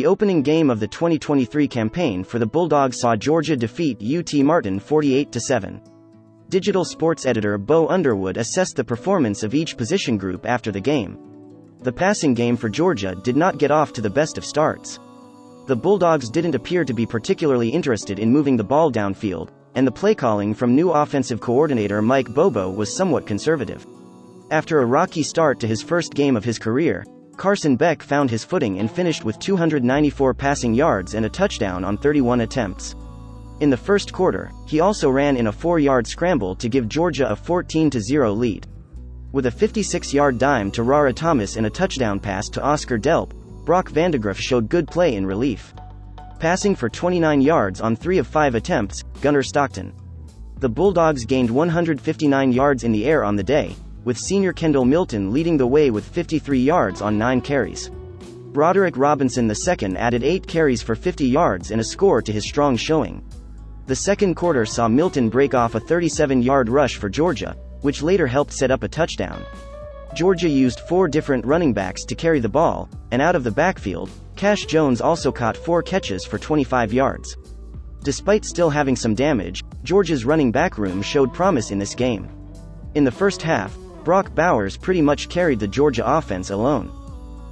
opening game of the 2023 campaign for the Bulldogs saw Georgia defeat UT-Martin 48-7. Digital sports editor Bo Underwood assessed the performance of each position group after the game. The passing game for Georgia did not get off to the best of starts. The Bulldogs didn't appear to be particularly interested in moving the ball downfield, and the play calling from new offensive coordinator Mike Bobo was somewhat conservative. After a rocky start to his first game of his career, Carson Beck found his footing and finished with 294 passing yards and a touchdown on 31 attempts. In the first quarter, he also ran in a 4-yard scramble to give Georgia a 14-0 lead. With a 56-yard dime to Rara Thomas and a touchdown pass to Oscar Delp, Brock Vandegrift showed good play in relief. Passing for 29 yards on 3 of 5 attempts, Gunnar Stockton. The Bulldogs gained 159 yards in the air on the day, with senior Kendall Milton leading the way with 53 yards on 9 carries. Broderick Robinson II added 8 carries for 50 yards and a score to his strong showing. The second quarter saw Milton break off a 37-yard rush for Georgia, which later helped set up a touchdown. Georgia used 4 different running backs to carry the ball, and out of the backfield, Cash Jones also caught 4 catches for 25 yards. Despite still having some damage, Georgia's running back room showed promise in this game. In the first half, Brock Bowers pretty much carried the Georgia offense alone.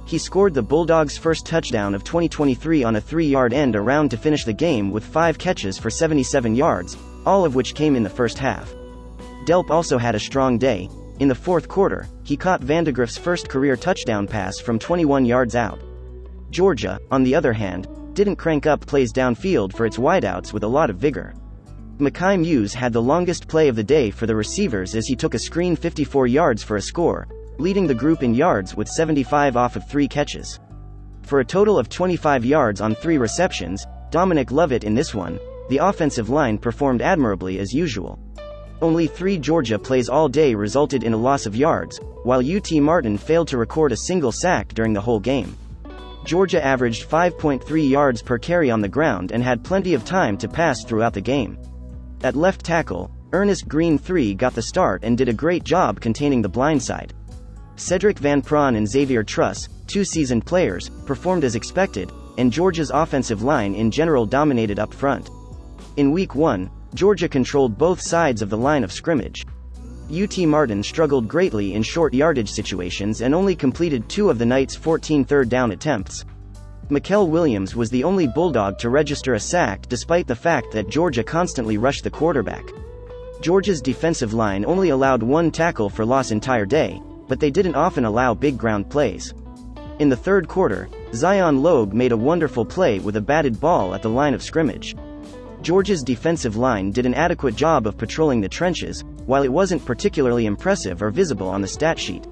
He scored the Bulldogs' first touchdown of 2023 on a 3-yard end around to finish the game with 5 catches for 77 yards, all of which came in the first half. Delp also had a strong day. In the fourth quarter, he caught Vandegrift's first career touchdown pass from 21 yards out. Georgia, on the other hand, didn't crank up plays downfield for its wideouts with a lot of vigor. Mekhi Muse had the longest play of the day for the receivers as he took a screen 54 yards for a score, leading the group in yards with 75 off of 3 catches. For a total of 25 yards on 3 receptions, Dominic Lovett in this one, the offensive line performed admirably as usual. Only 3 Georgia plays all day resulted in a loss of yards, while UT-Martin failed to record a single sack during the whole game. Georgia averaged 5.3 yards per carry on the ground and had plenty of time to pass throughout the game. At left tackle, Ernest Green III got the start and did a great job containing the blindside. Cedric Van Pran and Xavier Truss, 2 seasoned players, performed as expected, and Georgia's offensive line in general dominated up front. In Week 1, Georgia controlled both sides of the line of scrimmage. UT-Martin struggled greatly in short yardage situations and only completed 2 of the night's 14 third-down attempts. Mikel Williams was the only Bulldog to register a sack despite the fact that Georgia constantly rushed the quarterback. Georgia's defensive line only allowed 1 tackle for loss entire day, but they didn't often allow big ground plays. In the third quarter, Zion Logue made a wonderful play with a batted ball at the line of scrimmage. Georgia's defensive line did an adequate job of patrolling the trenches, while it wasn't particularly impressive or visible on the stat sheet.